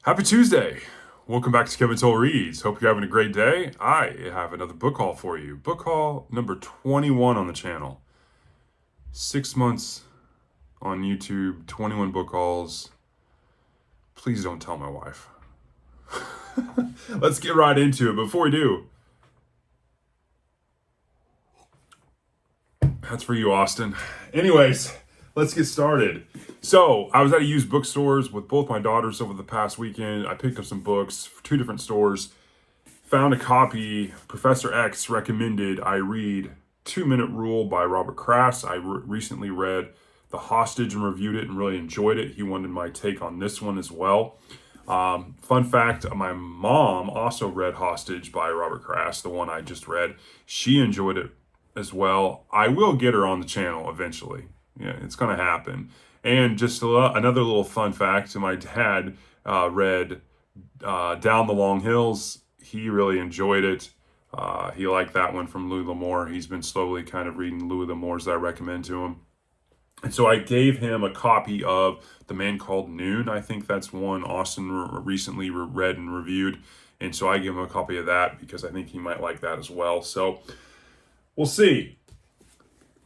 Happy Tuesday. Welcome back to Kevin Toll Reads. Hope you're having a great day. I have another book haul for you. Book haul number 21 on the channel. 6 months on YouTube, 21 book hauls. Please don't tell my wife. Let's get right into it. Before we do, that's for you, Austin. Anyways, let's get started. So, I was at a used bookstores with both my daughters over the past weekend. I picked up some books from 2 different stores. Found a copy Professor X recommended I read 2-Minute Rule by Robert Crais. I recently read The Hostage and reviewed it and really enjoyed it. He wanted my take on this one as well. Fun fact, my mom also read Hostage by Robert Crais, the one I just read. She enjoyed it as well. I will get her on the channel eventually. Yeah, it's going to happen. And just another little fun fact, my dad read Down the Long Hills. He really enjoyed it. He liked that one from Louis L'Amour. He's been slowly kind of reading Louis L'Amour's that I recommend to him. And so I gave him a copy of The Man Called Noon. I think that's one Austin recently read and reviewed. And so I gave him a copy of that because I think he might like that as well. So we'll see.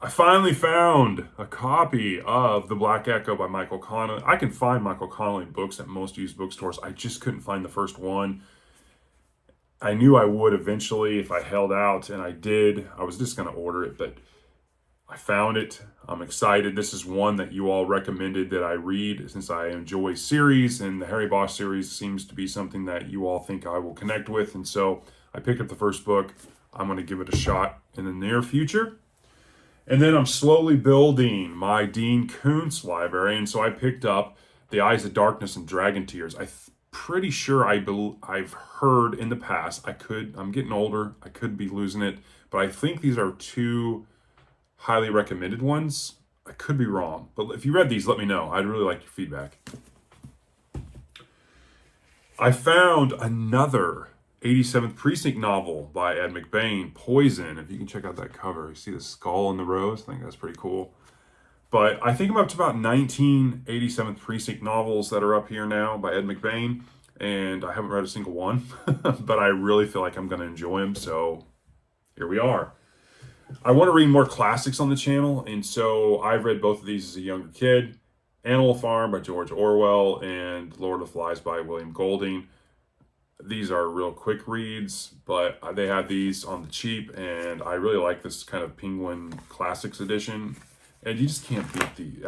I finally found a copy of The Black Echo by Michael Connelly. I can find Michael Connelly books at most used bookstores. I just couldn't find the first one. I knew I would eventually if I held out, and I did. I was just going to order it, but I found it. I'm excited. This is one that you all recommended that I read since I enjoy series, and the Harry Bosch series seems to be something that you all think I will connect with. And so I picked up the first book. I'm going to give it a shot in the near future. And then I'm slowly building my Dean Koontz library. And so I picked up The Eyes of Darkness and Dragon Tears. Pretty sure I've heard in the past. I'm getting older. I could be losing it. But I think these are 2 highly recommended ones. I could be wrong. But if you read these, let me know. I'd really like your feedback. I found another 87th Precinct novel by Ed McBain, Poison. If you can check out that cover, you see the skull and the rose. I think that's pretty cool. But I think I'm up to about 19 87th Precinct novels that are up here now by Ed McBain, and I haven't read a single one, but I really feel like I'm going to enjoy them, so here we are. I want to read more classics on the channel, and so I've read both of these as a younger kid. Animal Farm by George Orwell and Lord of the Flies by William Golding. These are real quick reads, but they have these on the cheap, and I really like this kind of Penguin Classics edition. And you just can't beat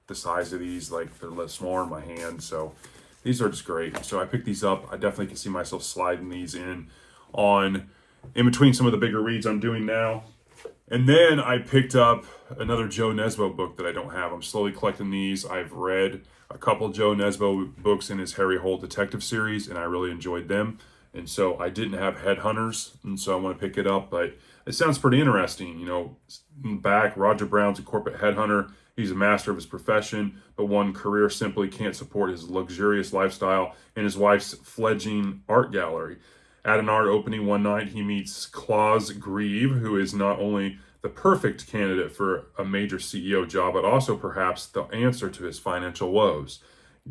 the size of these, like they're less smaller in my hand. So these are just great. So I picked these up. I definitely can see myself sliding these in between some of the bigger reads I'm doing now. And then I picked up another Joe Nesbo book that I don't have. I'm slowly collecting these. I've read a couple Joe Nesbo books in his Harry Hole detective series, and I really enjoyed them. And so I didn't have Headhunters, and so I want to pick it up. But it sounds pretty interesting. You know, back, Roger Brown's a corporate headhunter. He's a master of his profession, but one career simply can't support his luxurious lifestyle and his wife's fledgling art gallery. At an art opening one night, he meets Claus Grieve, who is not only the perfect candidate for a major CEO job, but also perhaps the answer to his financial woes.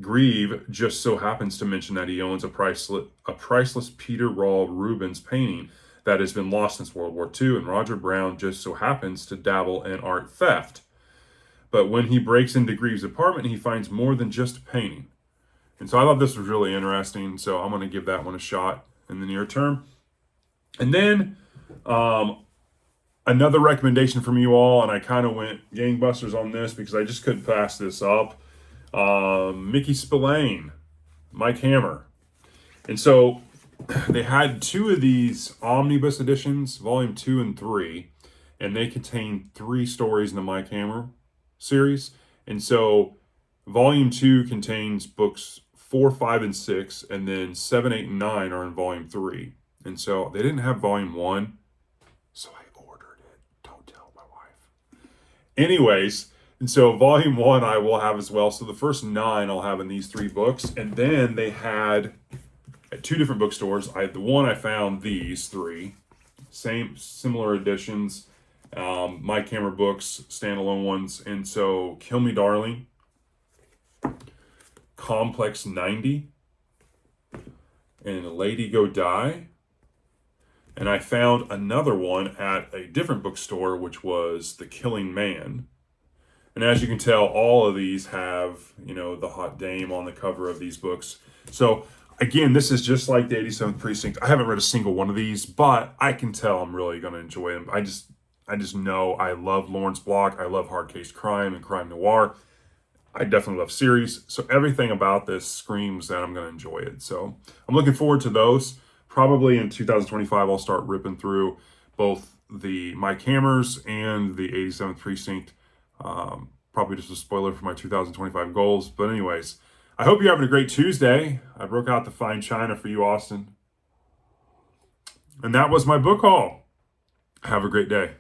Grieve just so happens to mention that he owns a priceless Peter Rawl Rubens painting that has been lost since World War II, and Roger Brown just so happens to dabble in art theft. But when he breaks into Grieve's apartment, he finds more than just a painting. And so I thought this was really interesting, so I'm going to give that one a shot in the near term. And then another recommendation from you all, and I kind of went gangbusters on this because I just couldn't pass this up. Mickey Spillane, Mike Hammer. And so they had 2 of these omnibus editions, volume 2 and 3, and they contain 3 stories in the Mike Hammer series. And so volume 2 contains books 4, 5, and 6, and then 7, 8, and 9 are in volume 3. And so they didn't have volume 1, so I ordered it. Don't tell my wife. Anyways, and so volume 1 I will have as well. So the first 9 I'll have in these 3 books. And then they had at 2 different bookstores. I found these 3, similar editions, Mike Hammer books, standalone ones. And so Kill Me Darling, Complex 90, and Lady Go Die. And I found another one at a different bookstore, which was The Killing Man. And as you can tell, all of these have, the hot dame on the cover of these books. So again, this is just like the 87th Precinct. I haven't read a single one of these, but I can tell I'm really going to enjoy them. I just know I love Lawrence Block. I love hard case crime and crime noir. I definitely love series. So everything about this screams that I'm going to enjoy it. So I'm looking forward to those. Probably in 2025, I'll start ripping through both the Mike Hammers and the 87th Precinct. Probably just a spoiler for my 2025 goals. But anyways, I hope you're having a great Tuesday. I broke out the fine china for you, Austin. And that was my book haul. Have a great day.